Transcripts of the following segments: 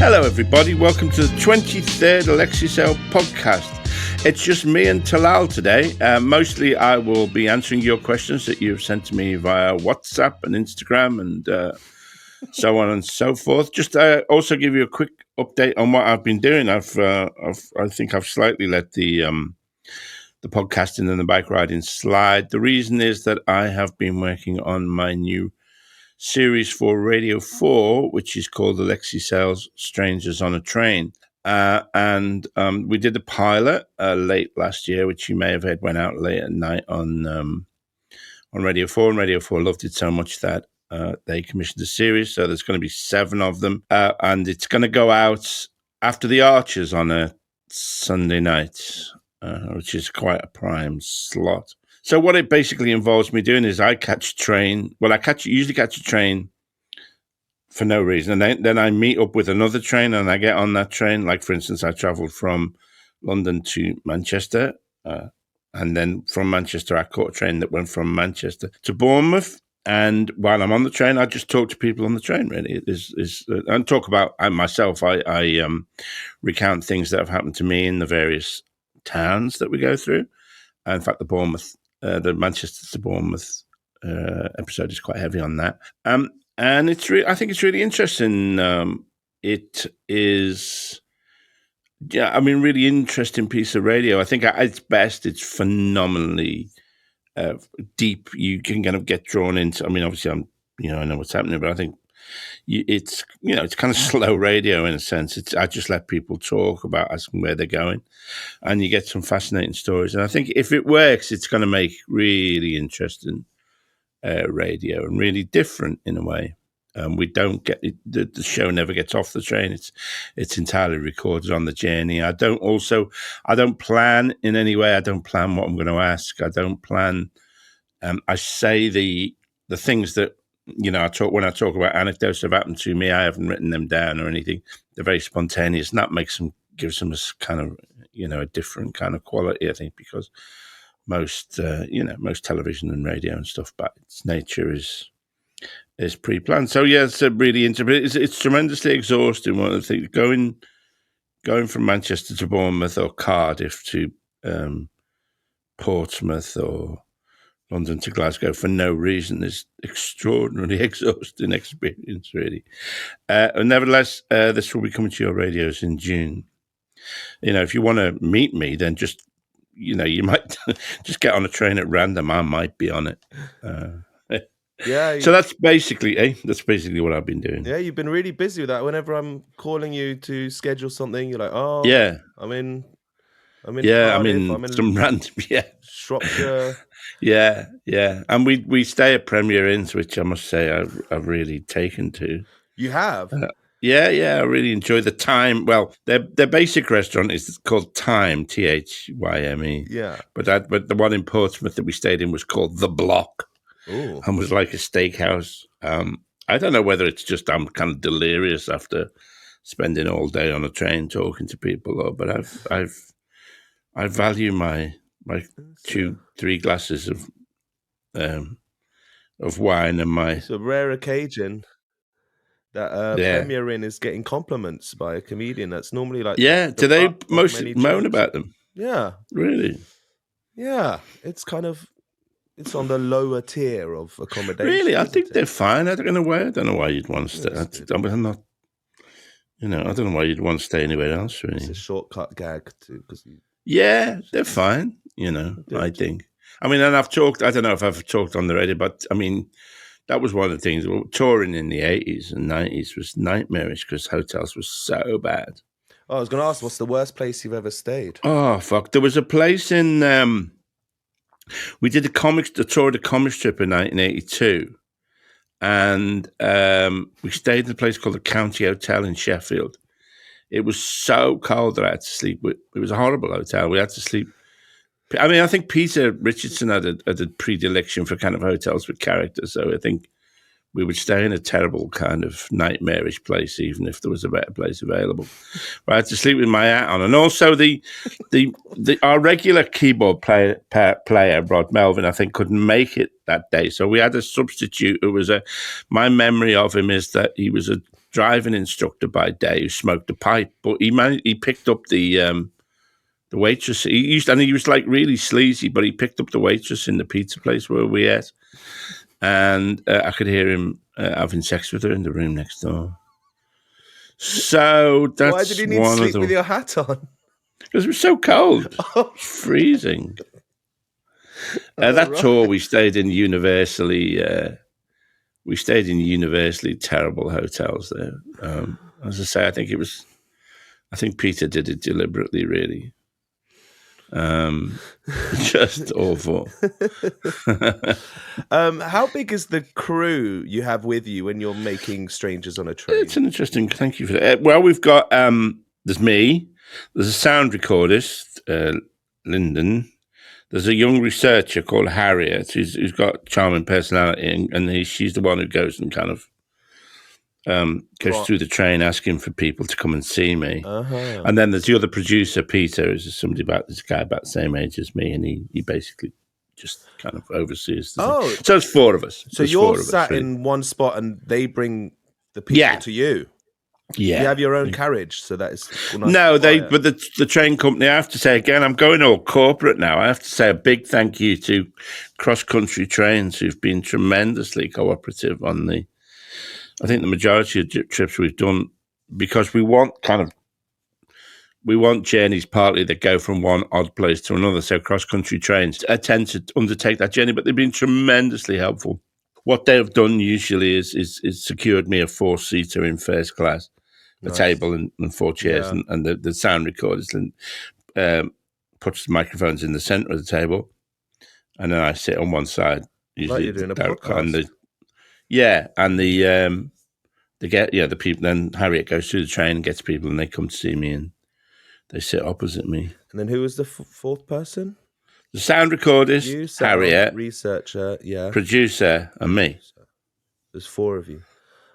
Hello, everybody. Welcome to the 23rd Alexi Sale podcast. It's just me and Talal today. Mostly I will be answering your questions that you've sent to me via WhatsApp and Instagram and so on and so forth. Just also give you a quick update on what I've been doing. I think I've slightly let the podcasting and the bike riding slide. The reason is that I have been working on my new series for Radio 4, which is called Alexi Sale's Strangers on a Train. And we did the pilot late last year, which you may have heard went out late at night on Radio 4. And Radio 4 loved it so much that they commissioned a series. So there's going to be 7 of them. And it's going to go out after the Archers on a Sunday night, which is quite a prime slot. So what it basically involves me doing is I catch a train. Well, usually catch a train for no reason. And then I meet up with another train and I get on that train. Like, for instance, I traveled from London to Manchester. And then from Manchester, I caught a train that went from Manchester to Bournemouth. And while I'm on the train, I just talk to people on the train, really. And talk about myself. I recount things that have happened to me in the various towns that we go through. In fact, the Manchester to Bournemouth episode is quite heavy on that. And I think it's really interesting. It is, really interesting piece of radio. I think at its best, it's phenomenally deep. You can kind of get drawn into. I mean, obviously, I know what's happening, but I think it's kind of slow radio in a sense. I just let people talk about asking where they're going, and you get some fascinating stories. And I think if it works, it's going to make really interesting radio and really different in a way. We don't get it, the show never gets off the train. It's entirely recorded on the journey. I don't plan in any way. I don't plan what I'm going to ask. I don't plan. I say the things that when I talk about anecdotes that have happened to me. I haven't written them down or anything. They're very spontaneous, and that gives them a kind of a different kind of quality. I think because most television and radio and stuff, by its nature is pre-planned. So yeah, it's really interesting. It's tremendously exhausting. One of the things going from Manchester to Bournemouth or Cardiff to Portsmouth or London to Glasgow for no reason is extraordinarily exhausting experience, really. Nevertheless, this will be coming to your radios in June. If you want to meet me, then just you might just get on a train at random. I might be on it. Yeah. So that's basically what I've been doing. Yeah, you've been really busy with that. Whenever I'm calling you to schedule something, you're like, "Oh, yeah, I'm in yeah, Cardiff, I'm in some random, yeah, Shropshire." Yeah, and we stay at Premier Inns, which I must say I've really taken to. You have? Yeah, I really enjoy the Time. Well, their basic restaurant is called Time, Thyme. Yeah, but the one in Portsmouth that we stayed in was called The Block. Ooh. And was like a steakhouse. I don't know whether it's just I'm kind of delirious after spending all day on a train talking to people, but I value my 2-3 glasses of wine and my. It's a rare occasion that Premier Inn is getting compliments by a comedian. That's normally like do they mostly moan about them? Yeah, really. Yeah, it's kind of. It's on the lower tier of accommodation. Really, I think they're fine. I don't know why you'd want to stay. I'm not. I don't know why you'd want to stay anywhere else. Really, it's a shortcut gag too. Yeah, they're fine. I think. I mean, and I've talked. I don't know if I've talked on the radio, but I mean, that was one of the things. Touring in the 80s and 90s was nightmarish because hotels were so bad. Oh, I was going to ask, what's the worst place you've ever stayed? Oh fuck! There was a place in. We did the tour of the comic strip in 1982, and we stayed in a place called the County Hotel in Sheffield. It was so cold that I had to sleep. It was a horrible hotel. We had to sleep. I mean, I think Peter Richardson had a predilection for kind of hotels with character, so I think we would stay in a terrible kind of nightmarish place, even if there was a better place available. But I had to sleep with my hat on. And also our regular keyboard player, Rod Melvin, I think couldn't make it that day. So we had a substitute who was my memory of him is that he was driving instructor by day who smoked a pipe, but he picked up the waitress. He was like really sleazy, but he picked up the waitress in the pizza place where we ate, and I could hear him having sex with her in the room next door. So that's why did you need to sleep with your hat on? Because it was so cold, it was freezing. That tour we stayed in universally terrible hotels there. As I say, I think Peter did it deliberately, really. Just awful. How big is the crew you have with you when you're making Strangers on a Train? It's an interesting. Thank you for that. Well, we've got there's me. There's a sound recordist, Lyndon. There's a young researcher called Harriet who's got charming personality, and she's the one who goes and kind of goes through the train asking for people to come and see me. Uh-huh. And then there's the other producer, Peter, who's this guy about the same age as me, and he basically just kind of oversees the thing. So it's four of us. So you're sat in one spot and they bring the people to you. Yeah. You have your own carriage, so that is nice. No, but the train company, I have to say again, I'm going all corporate now. I have to say a big thank you to Cross Country Trains, who've been tremendously cooperative on I think the majority of trips we've done, because we want journeys partly that go from one odd place to another. So Cross Country Trains tend to undertake that journey, but they've been tremendously helpful. What they have done usually is secured me a 4-seater in first class. Nice. A table and 4 chairs, and the sound recorders, and puts the microphones in the center of the table, and then I sit on one side. Usually, like you're doing a podcast. The people. Then Harriet goes through the train and gets people, and they come to see me, and they sit opposite me. And then who was the fourth person? The sound recordist, Harriet, researcher, producer, and me. There's 4 of you.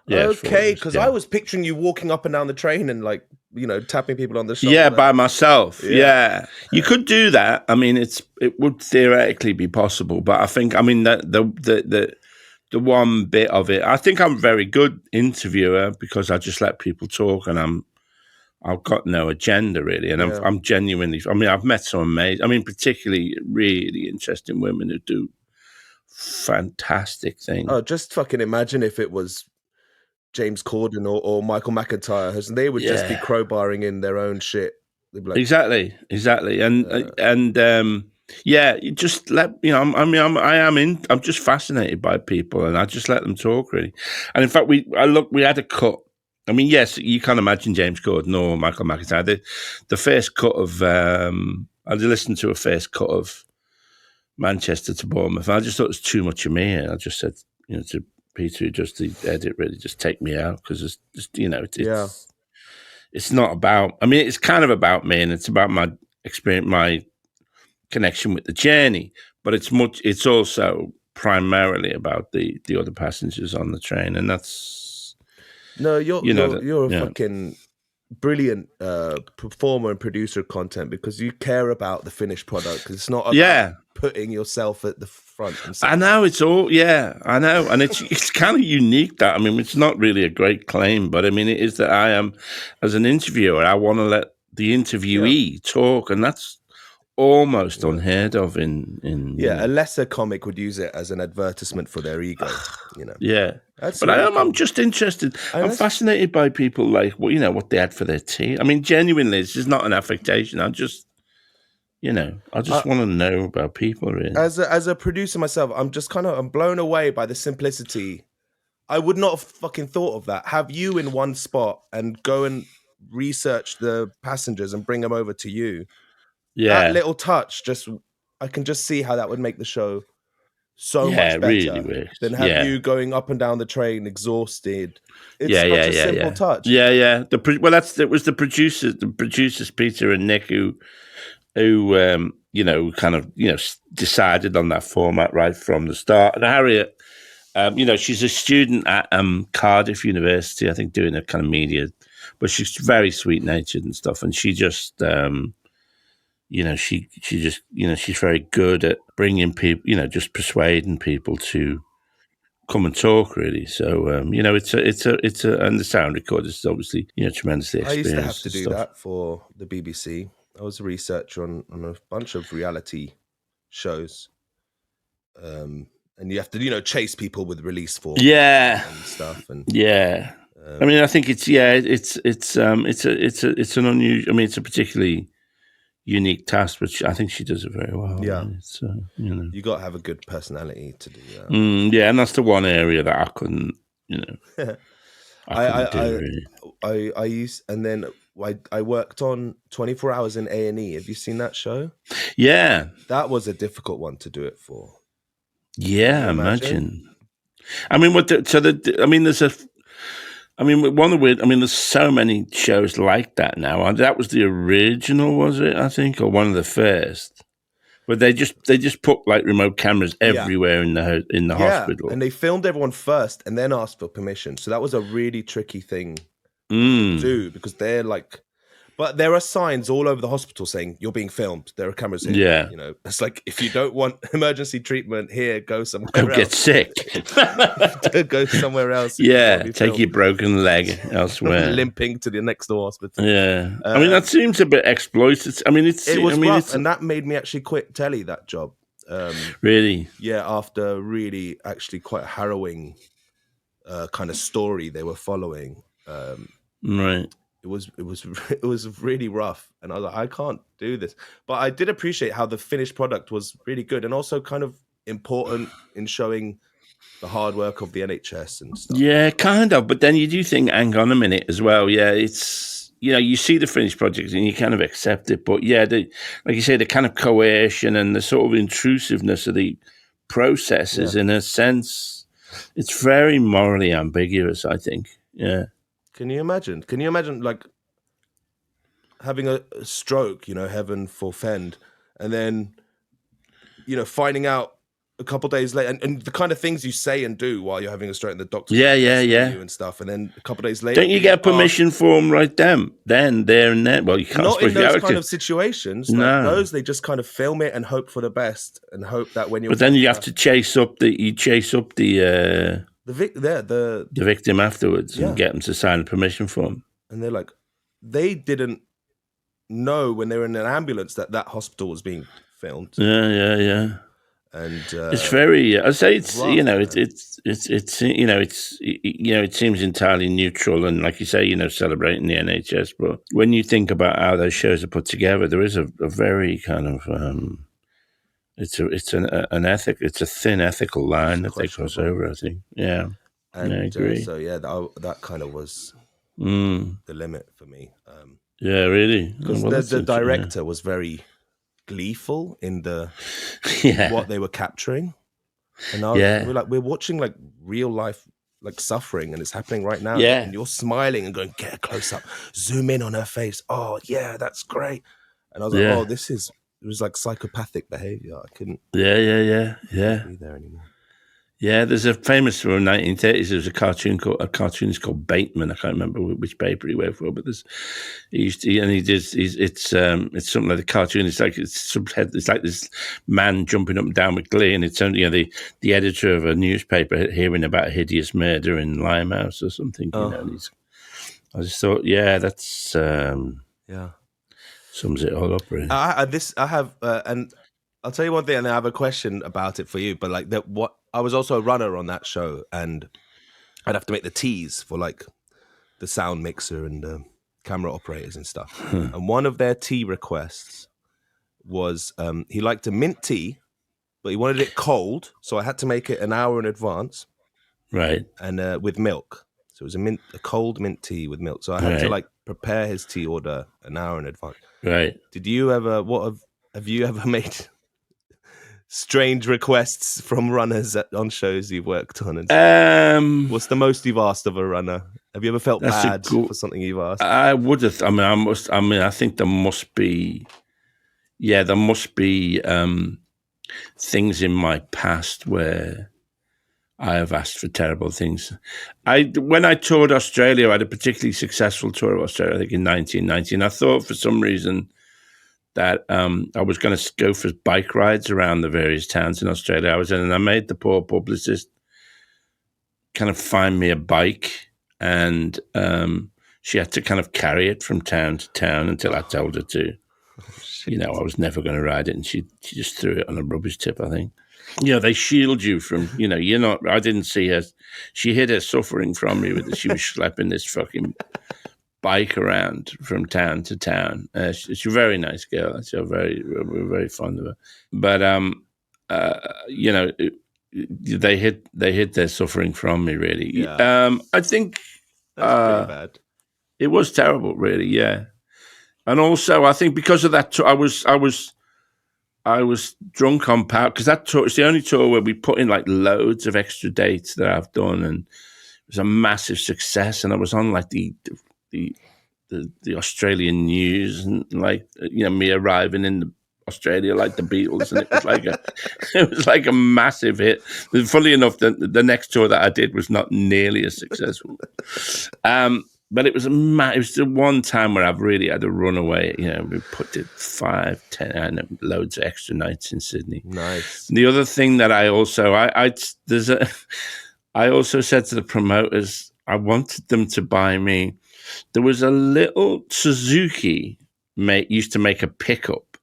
Yeah, okay, because I was picturing you walking up and down the train and tapping people on the shoulder. Yeah, by myself. Yeah. You could do that. I mean, it would theoretically be possible, but I think that the one bit of it, I think I'm a very good interviewer because I just let people talk, and I've got no agenda really, and I'm genuinely. I mean, I've met some amazing. Particularly really interesting women who do fantastic things. Oh, just fucking imagine if it was James Corden or Michael McIntyre, and they would just be crowbarring in their own shit. Like, exactly, and you just let I'm just fascinated by people, and I just let them talk really. And in fact, we had a cut. I mean, yes, you can't imagine James Corden or Michael McIntyre. The first cut of I listened to a first cut of Manchester to Bournemouth, and I just thought it was too much of me, and I just said, to Peter, who does the edit, really just take me out, because it's just, it's not about. I mean, it's kind of about me, and it's about my experience, my connection with the journey, but it's also primarily about the other passengers on the train, and that's you're a fucking brilliant performer and producer of content, because you care about the finished product, because it's not about putting yourself at the front. I know, it's all I know, and it's kind of unique that, I mean, it's not really a great claim, but I mean, it is that I am, as an interviewer, I want to let the interviewee talk, and that's almost unheard of in a lesser comic would use it as an advertisement for their ego, but I'm just interested. I'm fascinated by people, like what they had for their tea. I mean, genuinely, this is not an affectation. I just want to know about people, really. As a producer myself, I'm blown away by the simplicity. I would not have fucking thought of that. Have you in one spot and go and research the passengers and bring them over to you. That little touch, I can just see how that would make the show so much better really than have you going up and down the train exhausted. It's such a simple touch. It was the producers Peter and Nick who decided on that format right from the start. And Harriet, she's a student at Cardiff University, I think, doing a kind of media, but she's very sweet natured and stuff, and she just she's very good at bringing people, just persuading people to come and talk, really. So it's a and the sound recorder is obviously tremendously I experienced. used to have to and do stuff. that for the BBC. I was a researcher on a bunch of reality shows, and you have to chase people with release forms, Yeah, and stuff, and yeah. I mean, I think it's an unusual. I mean, it's a particularly unique task, but I think she does it very well. Yeah. Right? It's you got to have a good personality to do that. yeah, and that's the one area that I couldn't, I couldn't do really. I used, and then I worked on 24 Hours in A&E. Have you seen that show? Yeah, that was a difficult one to do it for. Yeah, imagine. I mean, there's so many shows like that now. And that was the original, was it? I think, or one of the first. But they just put like remote cameras everywhere in the hospital, and they filmed everyone first and then asked for permission. So that was a really tricky thing to do, because they're like, but there are signs all over the hospital saying you're being filmed. There are cameras here. Yeah, it's like, if you don't want emergency treatment here, go somewhere go else. Get sick. Go somewhere else. Yeah, take your broken leg elsewhere. Limping to the next door hospital. Yeah, I mean, that seems a bit exploited. I mean, it was rough, and that made me actually quit telly, that job. Really? Yeah, after really actually quite harrowing kind of story they were following. Right. It was really rough, and I was like, I can't do this. But I did appreciate how the finished product was really good, and also kind of important in showing the hard work of the NHS and stuff. Yeah, kind of. But then you do think, hang on a minute as well. Yeah, it's you see the finished project and you kind of accept it. But yeah, like you say, the kind of coercion and the sort of intrusiveness of the processes, in a sense, it's very morally ambiguous, I think. Yeah. Can you imagine? Like having a stroke, heaven forfend, and then, finding out a couple days later, and the kind of things you say and do while you're having a stroke, and the doctor, you and stuff, and then a couple days later, don't you get permission form right there and then? Well, you can't. Not in those kind of situations. Like those, they just kind of film it and hope for the best, and hope that when you're. But then you have to chase up the victim afterwards and get them to sign a permission form. And they're like, they didn't know when they were in an ambulance that hospital was being filmed. Yeah. And it's very. I say it's rough, it seems entirely neutral and, like you say, celebrating the NHS. But when you think about how those shows are put together, there is a very kind of it's a thin ethical line that they cross over, I think. Yeah. And I agree. That kind of was the limit for me. Yeah, really. Because the director was very gleeful in what they were capturing, and we're watching like real life, like suffering, and it's happening right now. And you're smiling and going, get a close up, zoom in on her face. Oh yeah, that's great. And I was like, oh, it was like psychopathic behavior. I couldn't. Yeah. Be there anymore. Yeah, there's a famous from the 1930s. There's a cartoonist called Bateman. I can't remember which paper he worked for, but it's something like the cartoon. It's like this man jumping up and down with glee, and it's only the editor of a newspaper hearing about a hideous murder in Limehouse or something. And I just thought, that's sums it all up really. And I'll tell you one thing, and I have a question about it for you. But like I was also a runner on that show, and I'd have to make the teas for like the sound mixer and the camera operators and stuff. And one of their tea requests was he liked a mint tea, but he wanted it cold, so I had to make it an hour in advance, right? And with milk. So it was a cold mint tea with milk. So I had to like prepare his tea order an hour in advance. Right. Did you ever? Have you ever made strange requests from runners on shows you've worked on? What's the most you've asked of a runner? Have you ever felt bad for something you've asked? I would have. I think there must be. Yeah, there must be things in my past where I have asked for terrible things. When I toured Australia, I had a particularly successful tour of Australia, I think in 1990, and I thought for some reason that I was going to go for bike rides around the various towns in Australia I was in, and I made the poor publicist kind of find me a bike, and she had to kind of carry it from town to town until I told her to. I was never going to ride it, and she just threw it on a rubbish tip, I think. They shield you from, you're not, I didn't see her. She hid her suffering from me with it. She was schlepping this fucking bike around from town to town. She's a very nice girl. We're very fond of her. But, they hid their suffering from me, really. Yeah. I think That's pretty bad. It was terrible, really, yeah. And also, I think because of that, I was drunk on power, because that tour, it's the only tour where we put in like loads of extra dates that I've done, and it was a massive success. And I was on like the Australian news, and like me arriving in Australia like the Beatles, and it was like a massive hit. Funnily enough, the next tour that I did was not nearly as successful. But it was the one time where I've really had to run away. We put it 5, 10, and loads of extra nights in Sydney. Nice. The other thing that I also I also said to the promoters, I wanted them to buy me. There was a little Suzuki used to make a pickup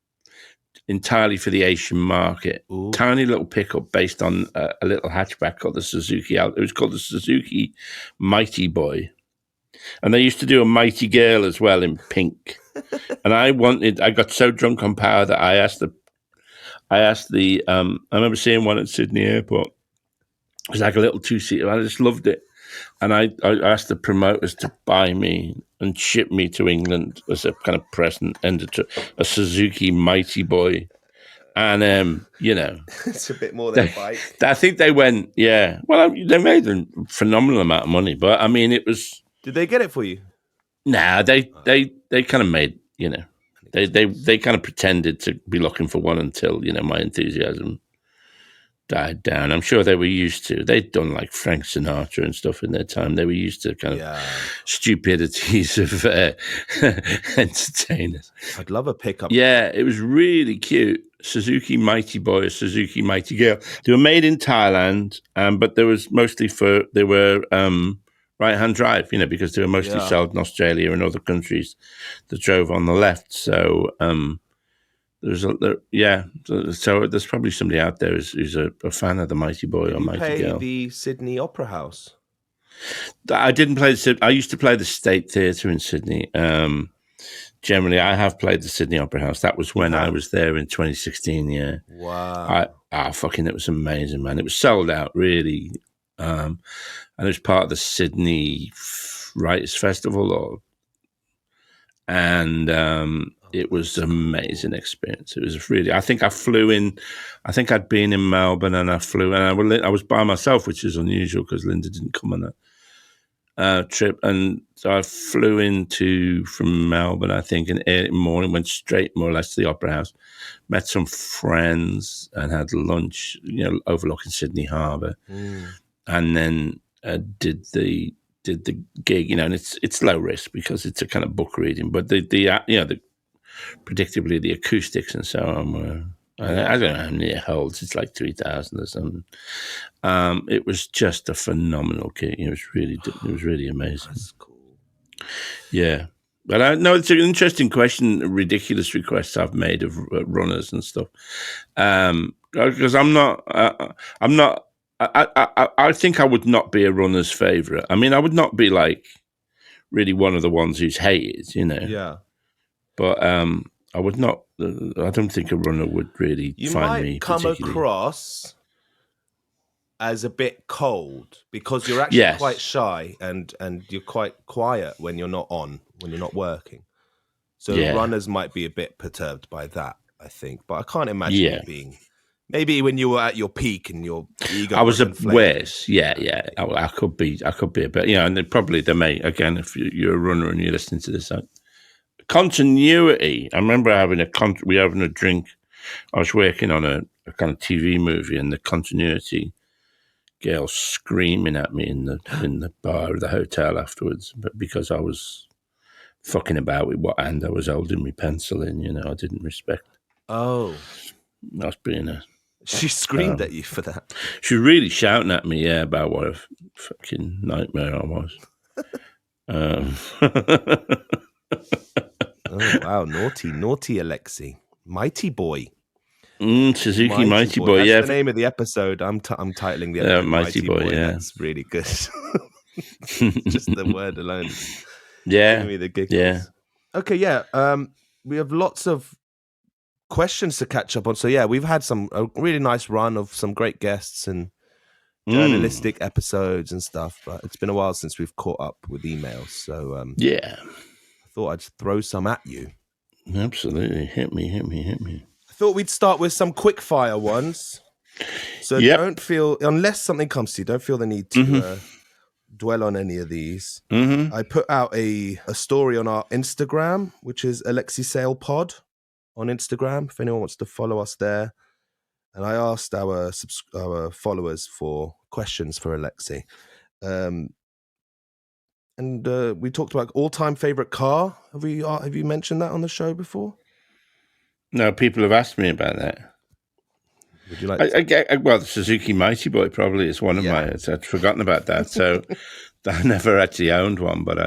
entirely for the Asian market. Ooh. Tiny little pickup based on a little hatchback called the Suzuki. It was called the Suzuki Mighty Boy. And they used to do a Mighty Girl as well in pink. And I got so drunk on power that I remember seeing one at Sydney Airport. It was like a little 2-seater. I just loved it. And I asked the promoters to buy me and ship me to England as a kind of present, and a Suzuki Mighty Boy. And, it's a bit more than a bike. I think they went, yeah. Well, they made a phenomenal amount of money, but I mean, it was. Did they get it for you? Nah, they kind of made, they kind of pretended to be looking for one until, my enthusiasm died down. I'm sure they were used to. They'd done like Frank Sinatra and stuff in their time. They were used to kind of stupidities of entertainers. I'd love a pickup. Yeah, it was really cute. Suzuki Mighty Boy, Suzuki Mighty Girl. They were made in Thailand, but they were right-hand drive, because they were mostly sold in Australia and other countries that drove on the left. So so there's probably somebody out there who's a fan of the Mighty Boy or Mighty Girl. Did you play the Sydney Opera House? I didn't play I used to play the State Theatre in Sydney. Generally, I have played the Sydney Opera House. That was when I was there in 2016, yeah. Wow. It was amazing, man. It was sold out, really. And it was part of the Sydney Writers' Festival, it was an amazing experience. It was really. I think I flew in. I think I'd been in Melbourne, and I flew, and I was by myself, which is unusual because Linda didn't come on that trip, and so I flew from Melbourne, I think, in the morning, went straight more or less to the Opera House, met some friends, and had lunch, overlooking Sydney Harbour, and then did the gig, and it's low risk because it's a kind of book reading, but predictably the acoustics and so on were, I don't know how many it holds. It's like 3,000 or something. It was just a phenomenal gig. It was really amazing. That's cool. Yeah. But I know it's an interesting question, ridiculous requests I've made of runners and stuff. Because I think I would not be a runner's favourite. I mean, I would not be like really one of the ones who's hated, Yeah. But I would not. I don't think a runner would really find me. You might come across as a bit cold because you're actually quite shy and you're quite quiet when you're not working. So runners might be a bit perturbed by that, I think. But I can't imagine it being. Maybe when you were at your peak and your ego. I was a worse. Yeah. I could be a bit. And they may again if you're a runner and you're listening to this. Continuity. I remember having a drink. I was working on a kind of TV movie, and the continuity girl screaming at me in the bar of the hotel afterwards, but because I was fucking about with what hand I was holding my pencil in, I didn't respect. Oh, I was being a She screamed at you for that. She was really shouting at me, about what a fucking nightmare I was. Oh wow, naughty Alexi, mighty boy. Suzuki Mighty Boy. That's Yeah, the name of the episode. I'm titling the episode Mighty Boy. Yeah, that's really good. Just the word alone. Yeah, giving me the giggles. Yeah. Okay, yeah. We have lots of questions to catch up on. So yeah, we've had a really nice run of some great guests and journalistic episodes and stuff. But it's been a while since we've caught up with emails. So yeah, I thought I'd throw some at you. Absolutely, hit me. I thought we'd start with some quick fire ones. So don't feel, unless something comes to you, don't feel the need to dwell on any of these. I put out a story on our Instagram, which is Alexi Sale Pod on Instagram, if anyone wants to follow us there. And I asked our followers for questions for Alexi. And we talked about all-time favorite car. Have you mentioned that on the show before? No, people have asked me about that. Would you like? Well, the Suzuki Mighty Boy probably is one of my. I'd forgotten about that, so I never actually owned one, but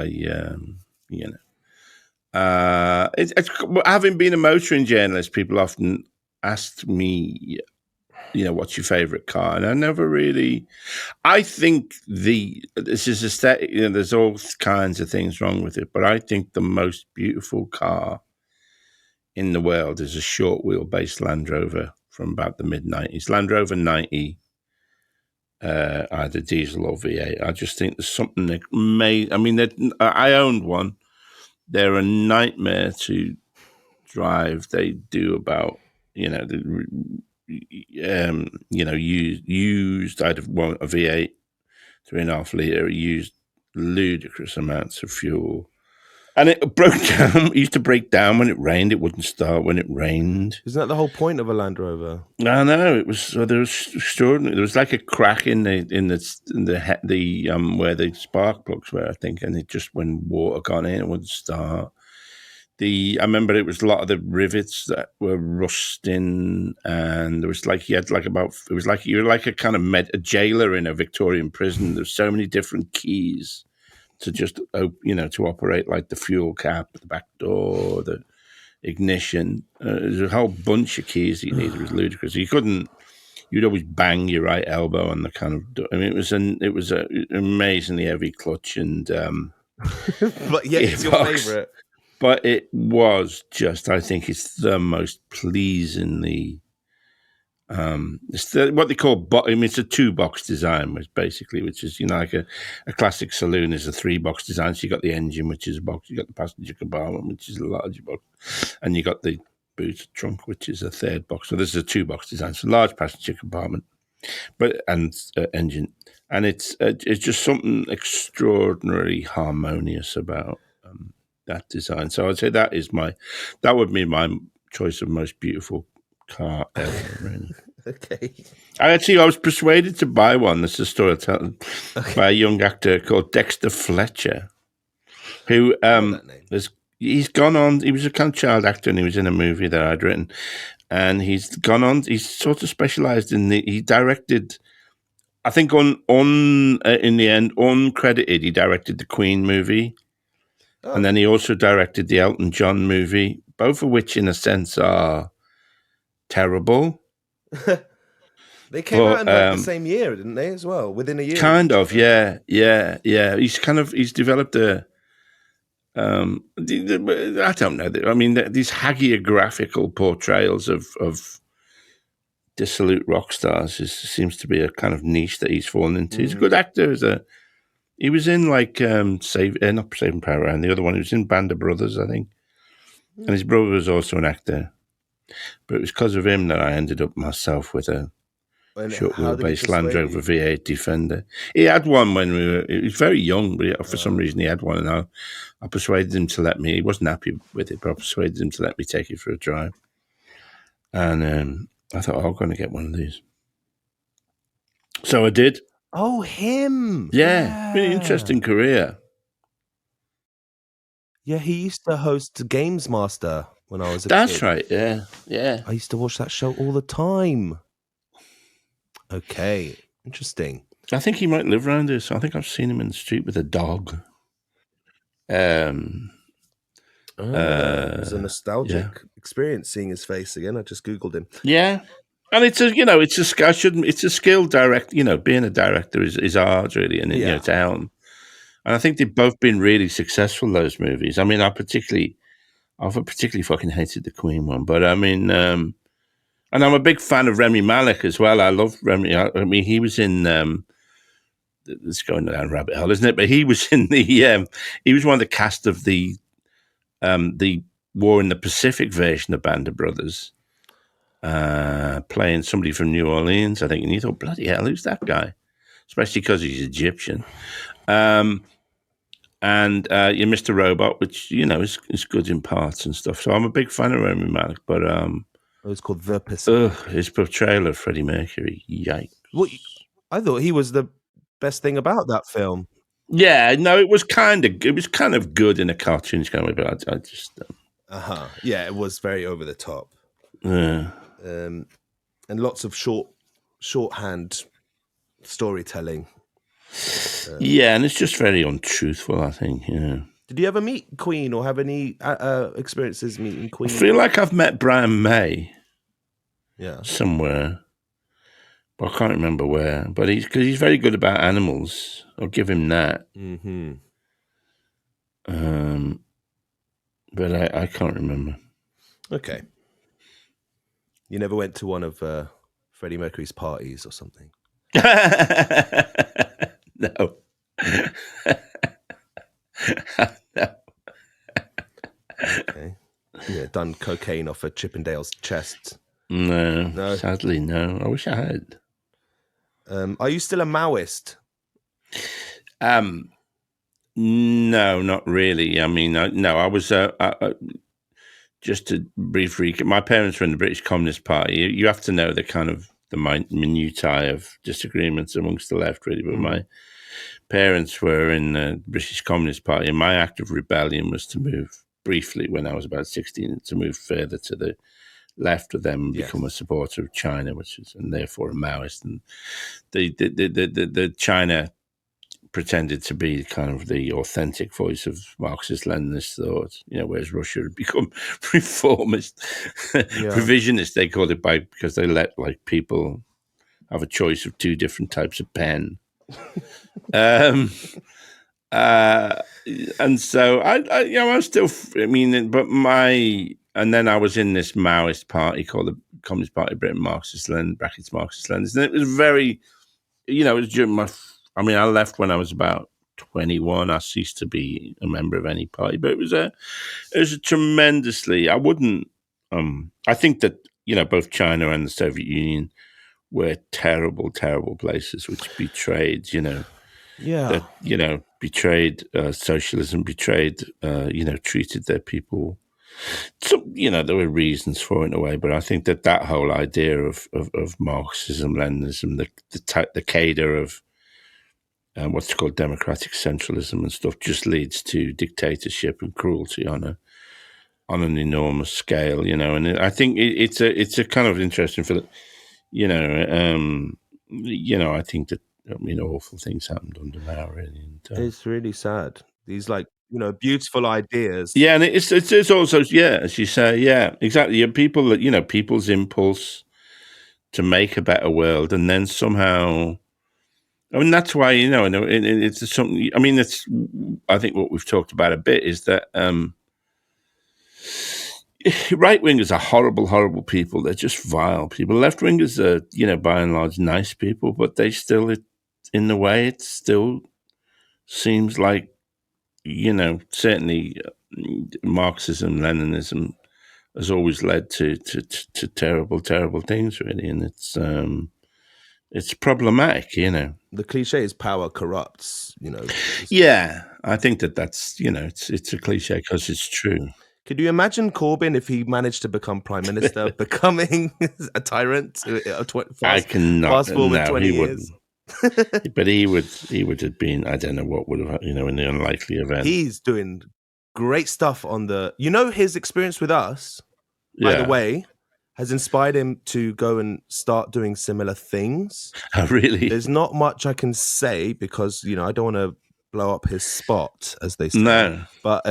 having been a motoring journalist, people often asked me, what's your favorite car, and I never really. I think this is aesthetic. There's all kinds of things wrong with it, but I think the most beautiful car in the world is a short wheelbase Land Rover from about the mid-90s. Land Rover 90, either diesel or V8. I just think there's something that I owned one. They're a nightmare to drive. They do about, used. I'd have won a V8, 3.5 litre, used ludicrous amounts of fuel. And it broke down. It used to break down when it rained. It wouldn't start when it rained. Isn't that the whole point of a Land Rover? No, it was. There was extraordinary. There was like a crack in the where the spark plugs were, I think, and it just when water got in, it wouldn't start. I remember it was a lot of the rivets that were rusting, and there was like you were like a kind of a jailer in a Victorian prison. There's so many different keys to just to operate, like the fuel cap, the back door, the ignition. There's a whole bunch of keys you needed. It was ludicrous. You'd always bang your right elbow on the kind of door. I mean, it was an amazingly heavy clutch, and but yeah, it's your favorite. But it was just, I think it's the most pleasingly. It's what they call it's a 2-box design, which is like a classic saloon is a 3-box design. So you got the engine, which is a box. You got the passenger compartment, which is a larger box, and you got the boot trunk, which is a 3rd box. So this is a 2-box design. So large passenger compartment, and engine, and it's just something extraordinarily harmonious about that design. So I'd say that would be my choice of most beautiful car ever, really. Okay. I was persuaded to buy one. This is a story by a young actor called Dexter Fletcher, who he's gone on. He was a kind of child actor, and he was in a movie that I'd written. And he's gone on. He's sort of specialized in he directed. I think in the end, uncredited, he directed the Queen movie, and then he also directed the Elton John movie, both of which, in a sense, are terrible. They came out in the same year, didn't they? As well, within a year. Kind of, yeah. He's developed a. I don't know. I mean, these hagiographical portrayals of dissolute rock stars seems to be a kind of niche that he's fallen into. He's a good actor. He was in not Saving Private Ryan, the other one. He was in Band of Brothers, I think, and his brother was also an actor. But it was because of him that I ended up myself with a short wheelbase Land Rover V8 Defender. He had one when he was very young, but for some reason he had one, and I persuaded him to let me. He wasn't happy with it, but I persuaded him to let me take it for a drive. And I thought, I'm going to get one of these. So I did. Oh, him. Yeah. Really interesting career. Yeah, he used to host Games Master when I was a kid. That's right, yeah. I used to watch that show all the time. Okay, interesting. I think he might live around here. So I think I've seen him in the street with a dog. It was a nostalgic Yeah. experience seeing his face again. I just Googled him. Yeah. And it's a, it's a skilled direct, being a director is hard really. And, to helm. And I think they've both been really successful, those movies. I mean, I've particularly fucking hated the Queen one, but I mean, and I'm a big fan of Remy Malek as well. I love Remy. I mean, he was in, it's going down a rabbit hole, isn't it? But he was in he was one of the cast of the War in the Pacific version of Band of Brothers, playing somebody from New Orleans, I think. And you thought, bloody hell, who's that guy? Especially because he's Egyptian. And you're Mr. Robot, which is good in parts and stuff. So I'm a big fan of Rami Malek, but it was called The Pacific. His portrayal of Freddie Mercury, yikes! Well, I thought he was the best thing about that film. Yeah, no, it was kind of good in a cartoonish kind of way, but I just yeah, it was very over the top. Yeah, and lots of shorthand storytelling. Yeah, and it's just very untruthful, I think. Yeah. Did you ever meet Queen or have any experiences meeting Queen? I feel like I've met Brian May. Yeah. Somewhere. But I can't remember where. But he's very good about animals. I'll give him that. Mm-hmm. But I can't remember. Okay. You never went to one of Freddie Mercury's parties or something? No. No. Okay. Yeah, done cocaine off a Chippendale's chest? No, sadly, no. I wish I had. Are you still a Maoist? No, not really. I mean, no, I was just a brief recap. My parents were in the British Communist Party. You have to know the kind of the minutiae of disagreements amongst the left, really. But my parents were in the British Communist Party, and my act of rebellion was to move briefly when I was about 16, to move further to the left of them and become a supporter of China, and therefore a Maoist. And the China pretended to be kind of the authentic voice of Marxist-Leninist thought, whereas Russia had become reformist, revisionist. They called it because they let people have a choice of two different types of pen. And so I'm still. And then I was in this Maoist party called the Communist Party of Britain, Marxist-Lenin, brackets Marxist-Leninist, and it was very, it was during my. I mean, I left when I was about 21. I ceased to be a member of any party, but it was a tremendously. I wouldn't. I think that both China and the Soviet Union were terrible, terrible places which betrayed. Betrayed socialism, betrayed. Treated their people. So there were reasons for it in a way, but I think that whole idea of Marxism, Leninism, the cadre of what's called democratic centralism and stuff just leads to dictatorship and cruelty on an enormous scale, And I think it's a kind of interesting for I think that awful things happened under Mao, really. And, it's really sad. These beautiful ideas. Yeah, and it's also as you say, exactly. People that people's impulse to make a better world, and then somehow. I mean, that's why, it's something. I mean, I think what we've talked about a bit is that right wingers are horrible, horrible people. They're just vile people. Left wingers are, by and large, nice people, but they still, in the way, it still seems like, certainly Marxism, Leninism has always led to terrible, terrible things, really, and it's problematic, The cliche is power corrupts, Yeah, I think that's, it's a cliche because it's true. Could you imagine Corbyn if he managed to become prime minister, becoming a tyrant? I cannot. Fast forward 20 years. But he would have been. I don't know what would have, in the unlikely event. He's doing great stuff on the. His experience with us. By the way, has inspired him to go and start doing similar things. Oh, really? There's not much I can say because, I don't want to blow up his spot, as they say. No. But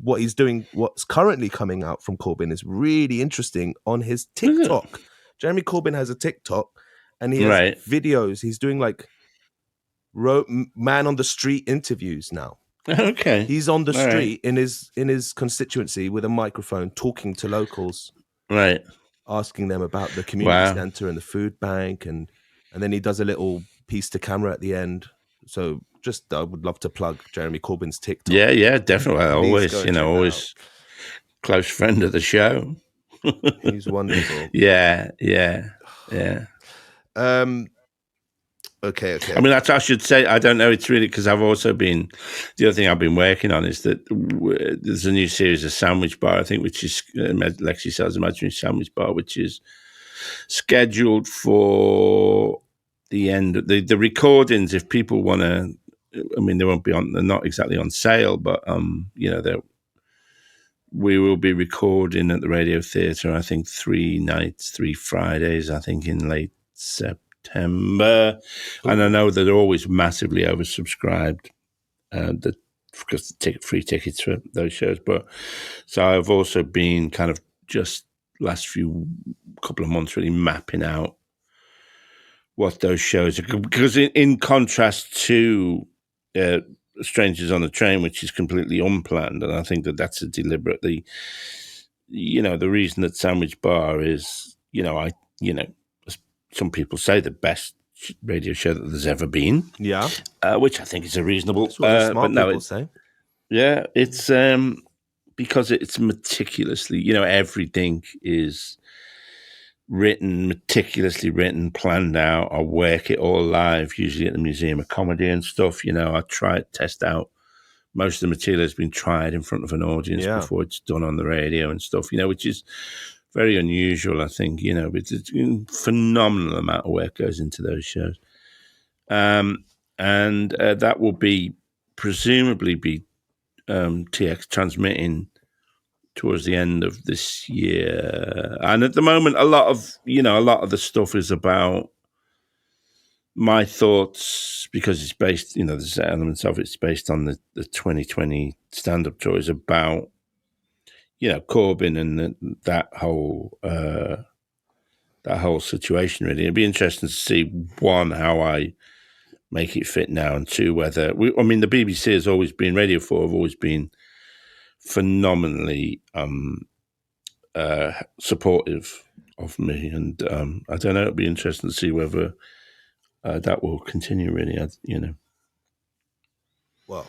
what he's doing, what's currently coming out from Corbyn is really interesting on his TikTok. Jeremy Corbyn has a TikTok and he has videos. He's doing like man on the street interviews now. Okay. He's on the street in his constituency with a microphone talking to locals. Right. Asking them about the community centre and the food bank, and then he does a little piece to camera at the end. So I would love to plug Jeremy Corbyn's TikTok. Yeah, definitely. Always close friend of the show. He's wonderful. Yeah. Okay. I mean, I should say, I don't know. It's really because I've also been. The other thing I've been working on is that there's a new series of Sandwich Bar, I think, which is Lexi Sells Imaginary Sandwich Bar, which is scheduled for the end. The recordings, if people want to, I mean, they won't be on. They're not exactly on sale, but we will be recording at the Radio Theatre. I think 3 nights, 3 Fridays. I think in late September. And I know that they're always massively oversubscribed because free tickets for those shows. But so I've also been kind of just last couple of months really mapping out what those shows are, because in contrast to Strangers on the Train, which is completely unplanned, and I think that that's a deliberately, the reason that Sandwich Bar is, some people say the best radio show that there's ever been. Yeah. Which I think is a reasonable. That's what smart people say. Yeah, it's because it's meticulously, everything is meticulously written, planned out. I work it all live, usually at the Museum of Comedy and stuff. I test out. Most of the material has been tried in front of an audience before it's done on the radio and stuff, which is very unusual, I think, it's a phenomenal amount of work goes into those shows. And that will presumably be TX transmitting towards the end of this year. And at the moment, a lot of the stuff is about my thoughts, because it's based, there's elements of it's based on the 2020 stand-up tour, is about Corbyn and that whole situation. Really, it'd be interesting to see, one, how I make it fit now, and two, whether the BBC has always been, Radio 4 have always been phenomenally supportive of me, and I don't know. It'd be interesting to see whether that will continue. Really, Well,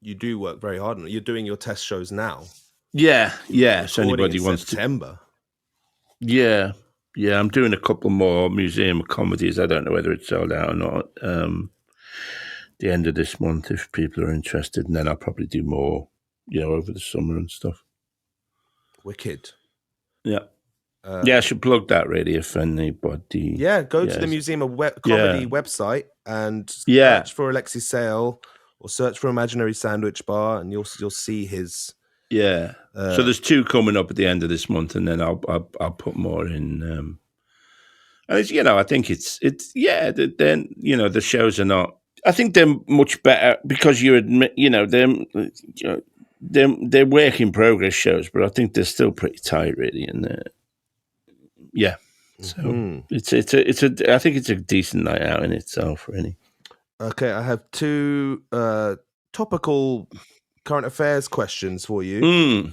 you do work very hard on it. You're doing your test shows now. Yeah. So anybody wants September. Yeah. I'm doing a couple more Museum of Comedies. I don't know whether it's sold out or not. The end of this month, if people are interested, and then I'll probably do more, over the summer and stuff. Wicked. Yeah. I should plug that really if anybody. Yeah, go to the Museum of Comedy website and search for Alexis Sale or search for Imaginary Sandwich Bar, and you'll see his. Yeah. So there's 2 coming up at the end of this month, and then I'll put more in. And it's, I think it's then the shows are not. I think they're much better because you admit they're work in progress shows, but I think they're still pretty tight really, and so it's I think it's a decent night out in itself, really. Okay, I have 2 topical current affairs questions for you.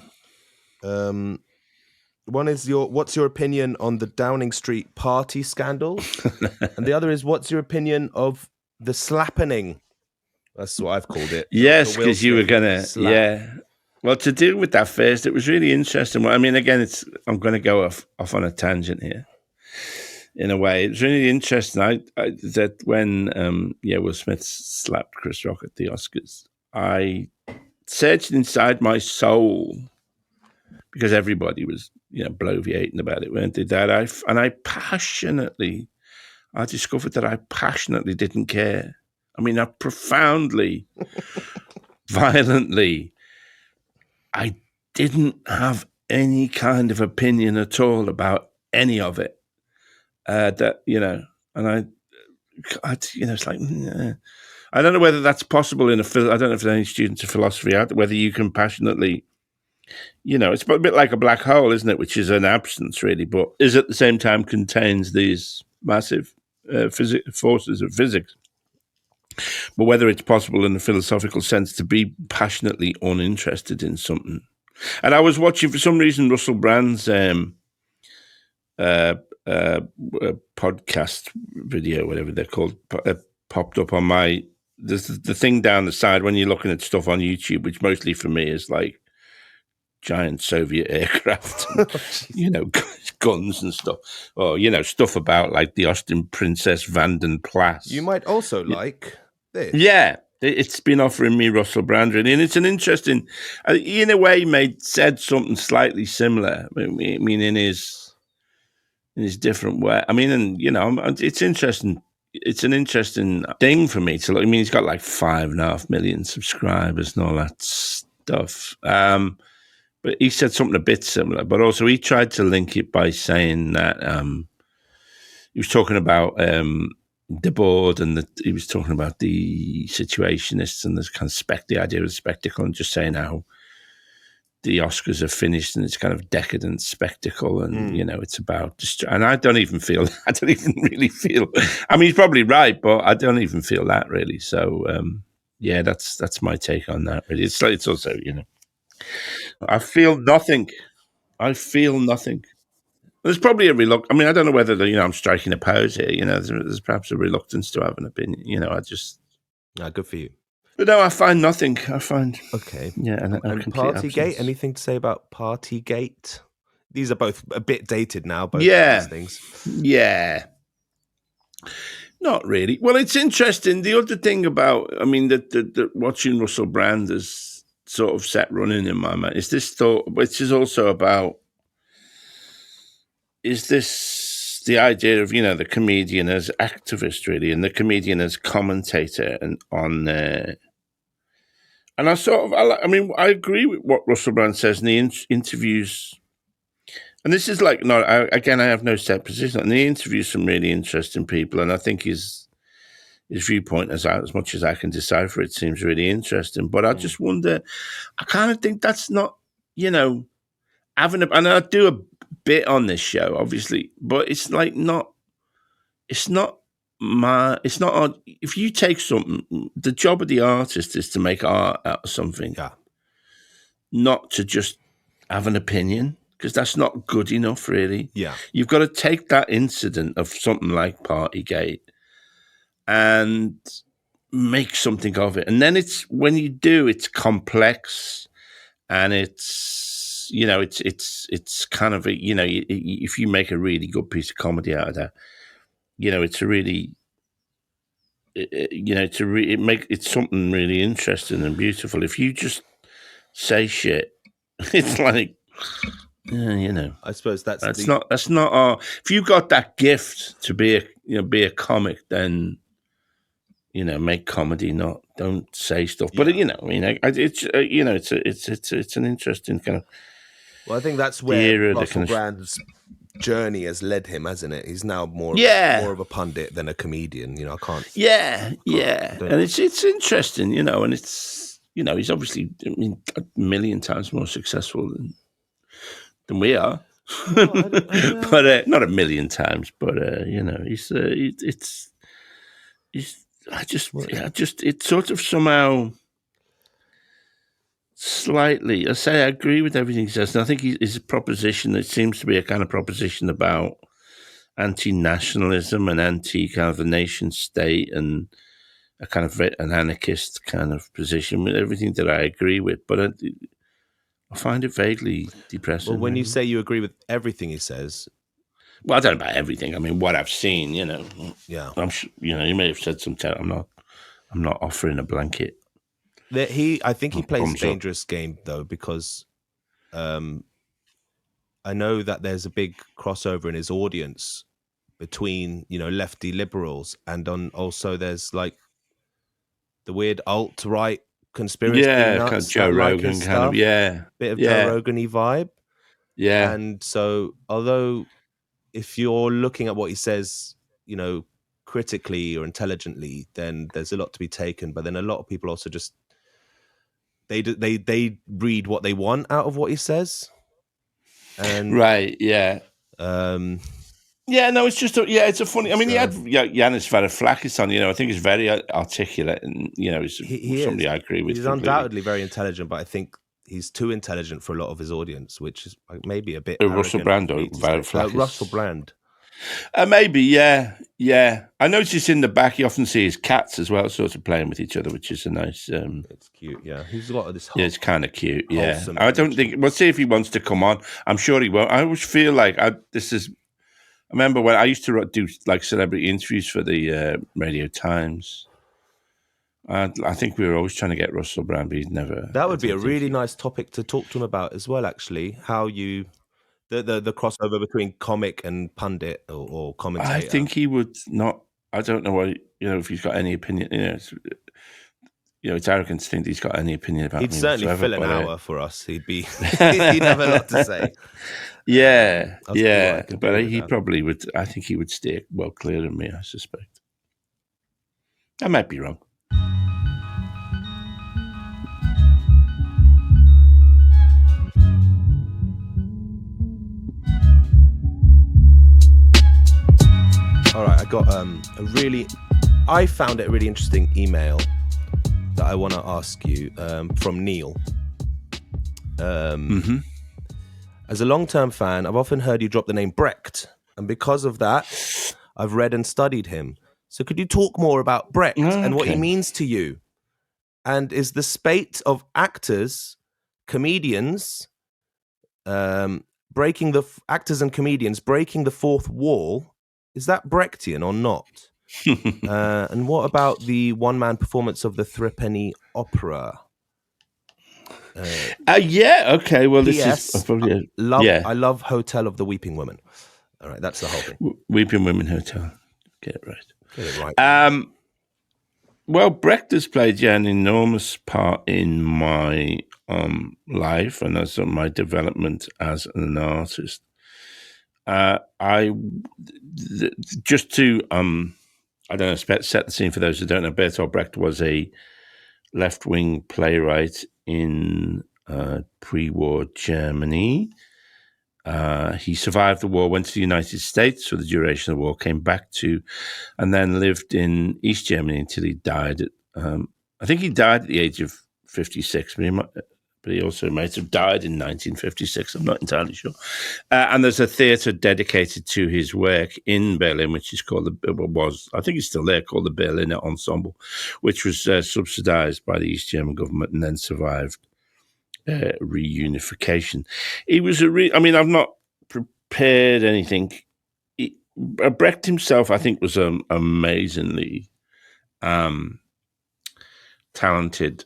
One is what's your opinion on the Downing Street party scandal? And the other is, what's your opinion of the slappening? That's what I've called it. Yes, because you were gonna Well, to deal with that first, it was really interesting. Well, I mean, again, I'm going to go off on a tangent here. In a way, it's really interesting. That when Will Smith slapped Chris Rock at the Oscars, I searched inside my soul, because everybody was bloviating about it, weren't they? I discovered that I passionately didn't care. I mean, I profoundly, violently, I didn't have any kind of opinion at all about any of it. That and I it's like I don't know whether that's possible I don't know if there's any students of philosophy out there, whether you can passionately, it's a bit like a black hole, isn't it? Which is an absence, really, but is at the same time contains these massive forces of physics. But whether it's possible in a philosophical sense to be passionately uninterested in something. And I was watching, for some reason, Russell Brand's podcast video, whatever they're called, popped up on the thing down the side when you're looking at stuff on YouTube, which mostly for me is like giant Soviet aircraft, guns and stuff, or stuff about like the Austin Princess Vanden Plas. You might also like this. Yeah, it's been offering me Russell Brand, really, and it's an interesting. In a way, said something slightly similar. I mean, in his different way. I mean, and it's interesting. It's an interesting thing for me to look. I mean, he's got like 5.5 million subscribers and all that stuff. But he said something a bit similar. But also, he tried to link it by saying that he was talking about the board, and he was talking about the situationists and this kind of the idea of the spectacle, and just saying how the Oscars are finished and it's kind of decadent spectacle, and it's about and I don't even really feel. I mean, he's probably right, but I don't even feel that really. So that's my take on that. Really, it's also I feel nothing. There's probably a reluctance. I mean, I don't know whether I'm striking a pose here. There's perhaps a reluctance to have an opinion. I just good for you. But no, I find nothing. Okay. Yeah, and Partygate. Anything to say about Partygate? These are both a bit dated now. Both these things. Yeah. Not really. Well, it's interesting. The other thing about, I mean, that watching Russell Brand has sort of set running in my mind is this thought, which is also about. Is this the idea of the comedian as activist, really, and the comedian as commentator and on and I agree with what Russell Brand says in the interviews, and this is like I have no set position, and he interviews some really interesting people, and I think his viewpoint, as much as I can decipher it, seems really interesting. But I just wonder, I kind of think that's not having and I do a bit on this show, obviously, but it's like it's not if you take something, the job of the artist is to make art out of something, not to just have an opinion, because that's not good enough, really. You've got to take that incident of something like Partygate and make something of it, and then when you do, it's complex, and it's it's kind of if you make a really good piece of comedy out of that, it's a really it's something really interesting and beautiful. If you just say shit, it's like I suppose that's not if you got that gift to be a comic, then make comedy, don't say stuff. But it's an interesting kind of. Well, I think that's where Russell Brand's journey has led him, hasn't it? He's now more of a pundit than a comedian. I can't. And it's interesting, and it's he's obviously a million times more successful than we are. But not a million times, but it's sort of somehow slightly. I agree with everything he says, and I think his proposition. It seems to be a kind of proposition about anti-nationalism and anti kind of the nation state, and a kind of an anarchist kind of position with everything that I agree with, but I find it vaguely depressing. Well, when you say you agree with everything he says, well, I don't know about everything. I mean, what I've seen, yeah, I'm sure, you may have said something. I'm not offering a blanket. I think he plays a dangerous game, though, because I know that there's a big crossover in his audience between lefty liberals, and also there's like the weird alt-right conspiracy nuts, kind of Joe Rogan kind of, bit of Joe Rogan-y vibe, and so although if you're looking at what he says, you know, critically or intelligently, then there's a lot to be taken. But then a lot of people also just they read what they want out of what he says. And right, yeah. Yeah, no, it's just it's a funny. I mean, he had Yanis Varoufakis on. You know, I think he's very articulate, and you know, he's somebody I agree with. He's undoubtedly very intelligent, but I think he's too intelligent for a lot of his audience, which is maybe a bit. Russell Brand or Varoufakis? Russell Brand. Maybe, yeah. I noticed in the back you often see his cats as well, sort of playing with each other, which is a nice. It's cute, yeah. He's got this. It's kind of cute, yeah. I don't think. We'll see if he wants to come on. I'm sure he won't. I always feel like this is. I remember when I used to do like celebrity interviews for the Radio Times. I think we were always trying to get Russell Brand, but he'd never. That would be a really nice topic to talk to him about as well. Actually, how you the crossover between comic and pundit or commentator. I think he would not. I don't know what if he's got any opinion. It's arrogant to think that he's got any opinion about. He'd certainly fill an hour for us. He'd have a lot to say. Yeah, but he probably would. I think he would steer well clear of me. I suspect. I might be wrong. All right, I got I found it a really interesting email that I want to ask you from Neil. As a long-term fan, I've often heard you drop the name Brecht, and because of that, I've read and studied him. So could you talk more about Brecht and what he means to you? And is the spate of actors, comedians, breaking the fourth wall, is that Brechtian or not? And what about the one-man performance of the Threepenny Opera? Okay. Well, this is probably I love Hotel of the Weeping Women. All right, that's the whole thing. Weeping Women Hotel. Get it right. Well, Brecht has played an enormous part in my life and as my development as an artist. Just to I don't know, set the scene for those who don't know. Bertolt Brecht was a left-wing playwright in pre-war Germany. He survived the war, went to the United States for the duration of the war, came back and then lived in East Germany until he died. I think he died at the age of 56, but he also might have died in 1956. I'm not entirely sure. And there's a theatre dedicated to his work in Berlin, which is called I think it's still there, called the Berliner Ensemble, which was subsidized by the East German government and then survived reunification. He was I've not prepared anything. Brecht himself, I think, was amazingly talented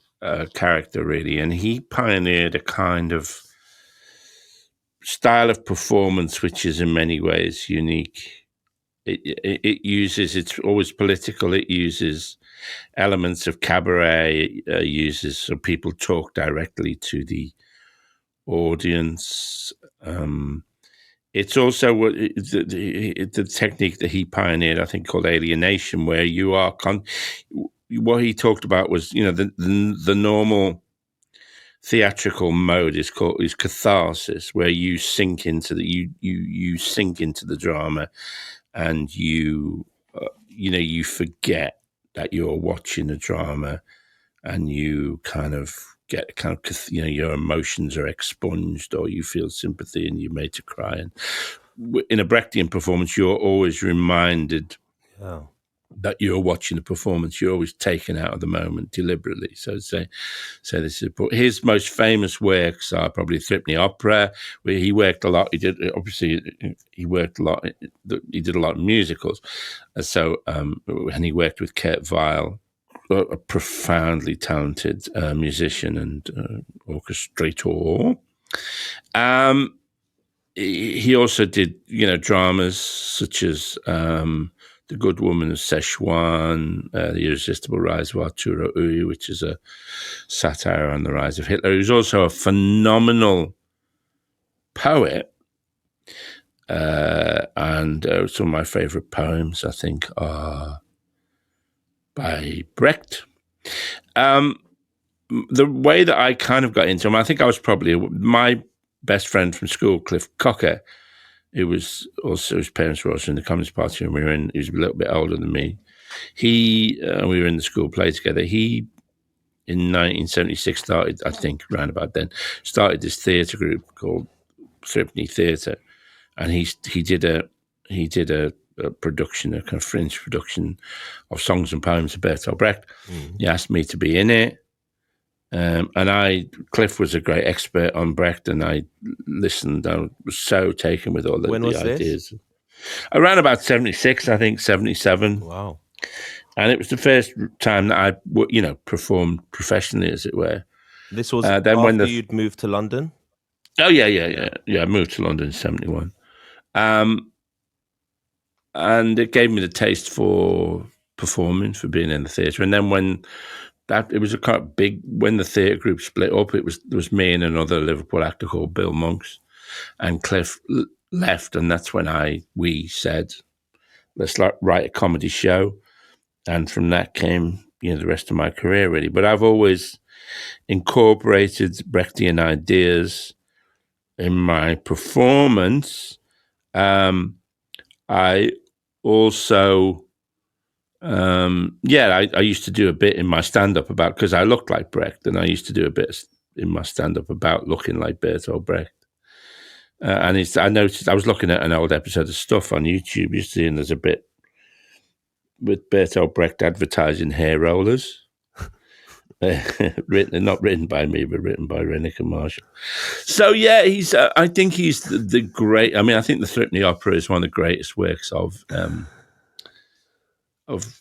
character, really, and he pioneered a kind of style of performance which is in many ways unique. It's always political. It uses elements of cabaret. It uses so people talk directly to the audience. It's also the technique that he pioneered, I think, called alienation, where you are what he talked about was, the normal theatrical mode is catharsis, where you sink into you sink into the drama, and you forget that you're watching a drama, and you your emotions are expunged, or you feel sympathy and you're made to cry. And in a Brechtian performance, you're always reminded that you're watching a performance. You're always taken out of the moment deliberately. So this is important. His most famous works are probably Threepenny Opera, where he worked a lot. He did a lot. He did a lot of musicals. And he worked with Kurt Weill, a profoundly talented musician and orchestrator. He also did, dramas such as The Good Woman of Szechuan, The Irresistible Rise of Arturo Ui, which is a satire on the rise of Hitler. He was also a phenomenal poet. and some of my favourite poems, I think, are by Brecht. The way that I kind of got into him, I think I was probably my best friend from school, Cliff Cocker, who was also, his parents were also in the Communist Party, and he was a little bit older than me. We were in the school play together. He, in 1976, started, I think, around about then, started this theatre group called Threepenny Theatre, and he did a production, a kind of fringe production of songs and poems of Bertolt Brecht. He asked me to be in it. And Cliff was a great expert on Brecht, and I listened. I was so taken with all the ideas. This? Around about 76, I think, 77. Wow. And it was the first time that I, performed professionally, as it were. This was then after you'd moved to London? Oh, yeah. I moved to London in 71. And it gave me the taste for performing, for being in the theatre. And then when it was a kind of big, when the theatre group split up, there was me and another Liverpool actor called Bill Monks, and Cliff left, and that's when we said, let's write a comedy show, and from that came the rest of my career really. But I've always incorporated Brechtian ideas in my performance. I also. I used to do a bit in my stand-up about, because I looked like Brecht, and I used to do a bit in my stand-up about looking like Bertolt Brecht. And I noticed, I was looking at an old episode of Stuff on YouTube, you see, and there's a bit with Bertolt Brecht advertising hair rollers. Not written by me, but written by Rennick and Marshall. So yeah, I think he's the great. I mean, I think the Threepenny Opera is one of the greatest works of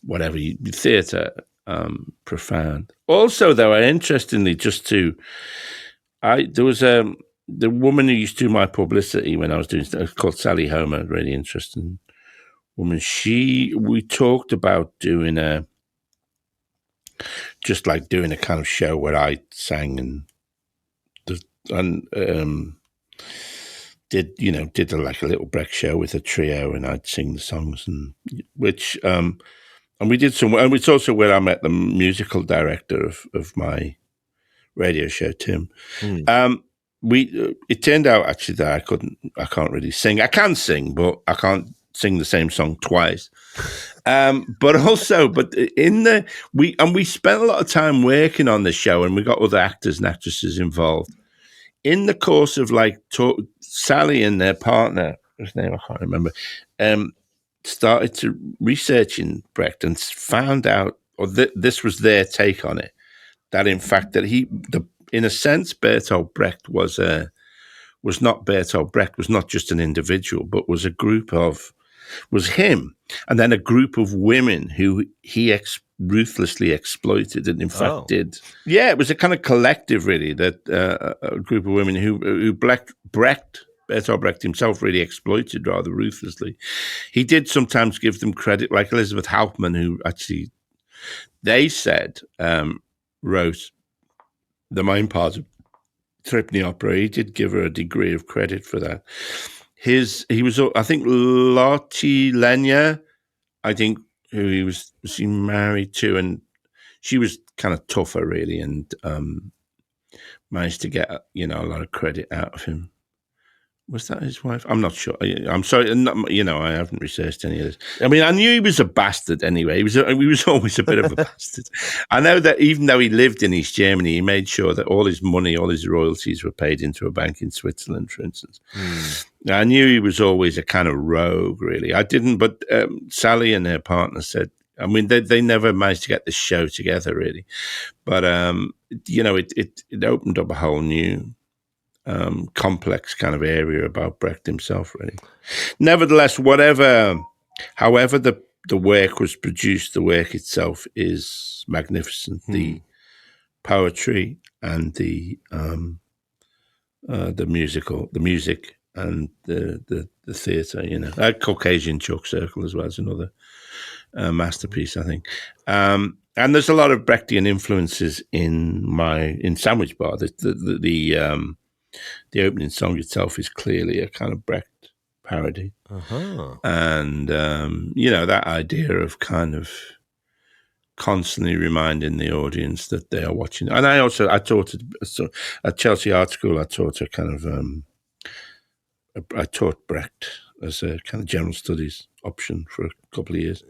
whatever theatre, profound. Also, though, interestingly, there was the woman who used to do my publicity when I was doing stuff, called Sally Homer, really interesting woman. We talked about doing just like doing a kind of show where I sang and did like a little Brecht show with a trio, and I'd sing the songs, and we did some, and it's also where I met the musical director of my radio show, Tim. It turned out actually that I can't really sing. I can sing, but I can't sing the same song twice. But we spent a lot of time working on the show, and we got other actors and actresses involved. In the course of Sally and their partner, whose name I can't remember, started to researching Brecht and found out, or this was their take on it, that in fact that in a sense, Bertolt Brecht was not Bertolt Brecht, was not just an individual, but was was him, and then a group of women who he ruthlessly exploited, and in fact did. Yeah, it was a kind of collective, really, that a group of women who Bertolt Brecht himself really exploited rather ruthlessly. He did sometimes give them credit, like Elizabeth Hauptmann, who actually, they said, wrote the main part of Threepenny Opera. He did give her a degree of credit for that. He was, I think, Lotte Lenya, I think, who he was he married to, and she was kind of tougher, really, and managed to get a lot of credit out of him. Was that his wife? I'm not sure. I'm sorry. I haven't researched any of this. I mean, I knew he was a bastard anyway. He was always a bit of a bastard. I know that even though he lived in East Germany, he made sure that all his money, all his royalties were paid into a bank in Switzerland, for instance. I knew he was always a kind of rogue, really. I didn't, but Sally and her partner said, I mean, they never managed to get this show together, really. But, it opened up a whole new complex kind of area about Brecht himself, really. Nevertheless, however the work was produced, the work itself is magnificent. The poetry and the music and the theatre, Caucasian Chalk Circle as well as another masterpiece, I think. And there's a lot of Brechtian influences in Sandwich Bar. The opening song itself is clearly a kind of Brecht parody. Uh-huh. And, that idea of kind of constantly reminding the audience that they are watching. And I taught at Chelsea Art School, I taught I taught Brecht as a kind of general studies option for a couple of years.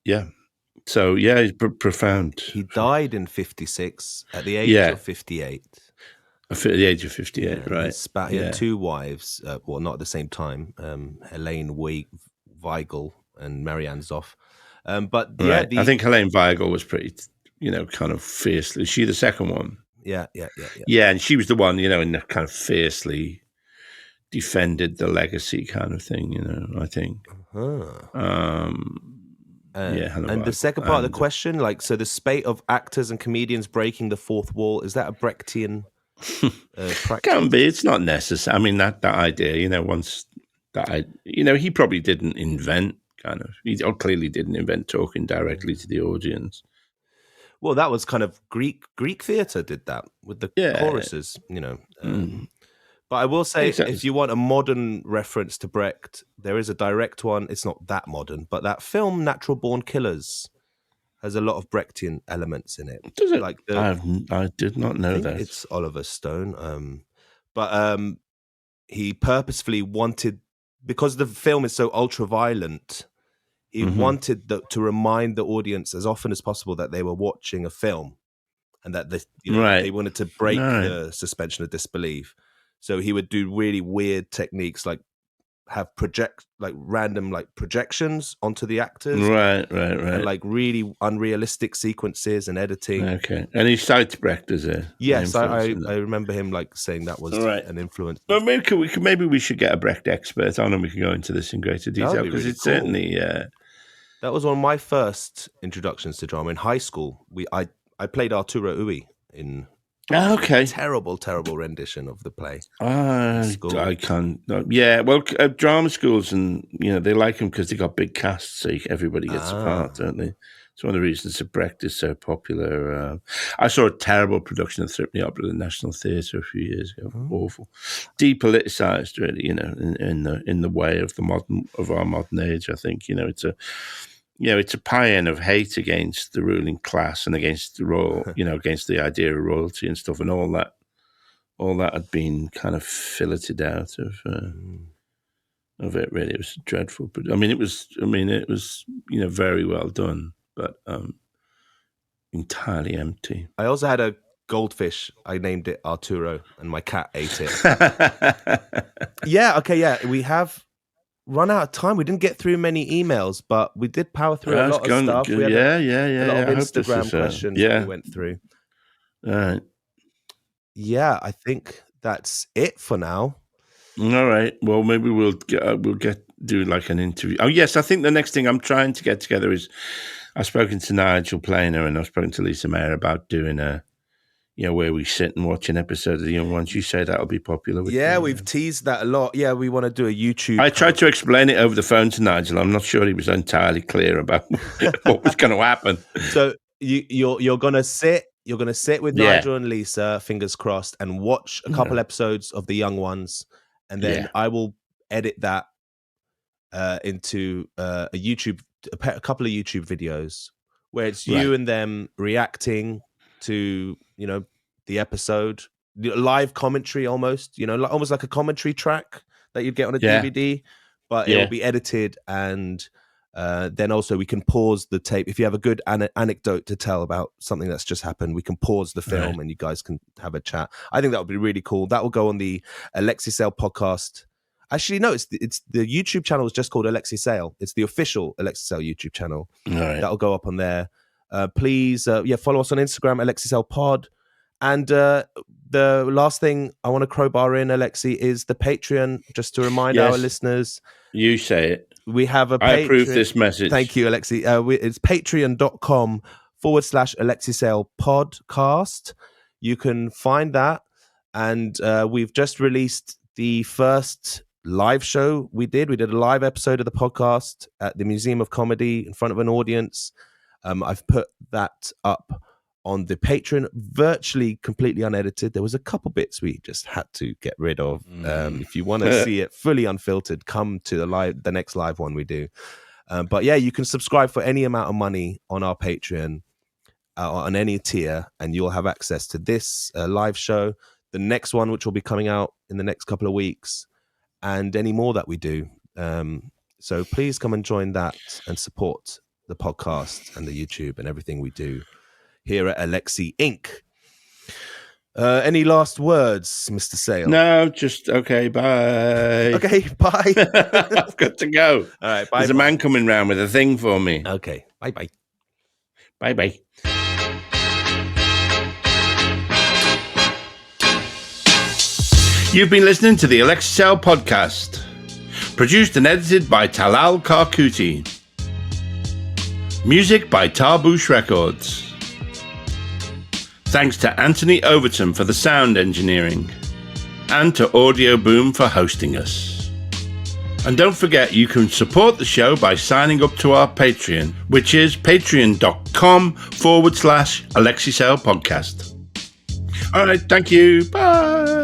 Yeah. So, yeah, he's profound. He died in 56 at the age of 58. At the age of 58, right. He had two wives, not at the same time, Helene Weigel and Marianne Zoff. I think Helen Biago was pretty, kind of fiercely. Is she the second one? Yeah. Yeah, and she was the one, in the kind of fiercely defended the legacy kind of thing, I think. And the second part of the question, so the spate of actors and comedians breaking the fourth wall, is that a Brechtian practice? Can be. It's not necessary. I mean, that idea, once that, he probably didn't invent he clearly didn't invent talking directly to the audience. Well, that was kind of Greek theatre did that with the choruses, But I will say, if you want a modern reference to Brecht, there is a direct one. It's not that modern, but that film Natural Born Killers has a lot of Brechtian elements in it. Does it? I did not know that. It's Oliver Stone. But he purposefully wanted, because the film is so ultra-violent, he wanted to remind the audience as often as possible that they were watching a film and that they wanted to break the suspension of disbelief. So he would do really weird techniques, like have random projections onto the actors, right, and like really unrealistic sequences and editing. Okay, and he cites Brecht as a yes, I remember him saying that was an influence. Well, maybe we should get a Brecht expert on, and we can go into this in greater detail, because it's cool. Certainly. That was one of my first introductions to drama in high school. I played Arturo Ui in. Okay. Terrible rendition of the play. I can't. Yeah, well, drama schools, and they like them because they got big casts, so everybody gets a part, don't they? It's one of the reasons that Brecht is so popular. I saw a terrible production of Threepenny Opera at the National Theatre a few years ago. Awful, depoliticized, really. In the way of our modern age. I think it's a paean of hate against the ruling class and against the royal, against the idea of royalty and stuff, and all that had been kind of filleted out of it. Really, it was dreadful. But it was very well done, but entirely empty. I also had a goldfish. I named it Arturo, and my cat ate it. We have run out of time. We didn't get through many emails, but we did power through a lot of stuff. We had a lot of Instagram questions that we went through. All right. Yeah, I think that's it for now. All right. Well, maybe we'll do like an interview. Oh yes, I think the next thing I'm trying to get together is I've spoken to Nigel Planer and I've spoken to Lisa Mayer about doing where we sit and watch an episode of The Young Ones. You say that'll be popular. We've teased that a lot. Yeah, we want to do a YouTube. I tried to explain it over the phone to Nigel. I'm not sure he was entirely clear about what was going to happen. So you're going to sit. You're going to sit with Nigel and Lisa, fingers crossed, and watch a couple episodes of The Young Ones, and then I will edit that into a couple of YouTube videos where it's you and them reacting to the episode, live commentary, almost almost like a commentary track that you'd get on a DVD, but it will be edited, and then also we can pause the tape if you have a good anecdote to tell about something that's just happened. We can pause the film and you guys can have a chat. I think that would be really cool. That will go on the Alexi Sale podcast. Actually, no, it's the YouTube channel is just called Alexi Sale. It's the official Alexi Sale YouTube channel. That'll go up on there. Please, follow us on Instagram, Alexi Sale Pod. And the last thing I want to crowbar in, Alexi, is the Patreon, just to remind our listeners. You say it. We have a Patreon. I approve this message. Thank you, Alexi. It's patreon.com/Alexi Sale Podcast. You can find that. And we've just released the first live show we did. We did a live episode of the podcast at the Museum of Comedy in front of an audience. I've put that up on the Patreon, virtually completely unedited. There was a couple bits we just had to get rid of. If you want to see it fully unfiltered, come to the next live one we do. But yeah, you can subscribe for any amount of money on our Patreon, on any tier, and you'll have access to this live show, the next one, which will be coming out in the next couple of weeks, and any more that we do. So please come and join that and support the podcast and the YouTube and everything we do here at Alexi Inc. Any last words, Mr. Sale? No, just okay, bye. Okay, bye. I've got to go. All right, bye. There's a man coming round with a thing for me. Okay, bye-bye. Bye-bye. You've been listening to the Alexi Sale podcast, produced and edited by Talal Karkuti. Music by Tarboosh Records. Thanks to Anthony Overton for the sound engineering, and to Audio Boom for hosting us. And don't forget, you can support the show by signing up to our Patreon, which is patreon.com/Alexi Sale podcast. All right, thank you. Bye.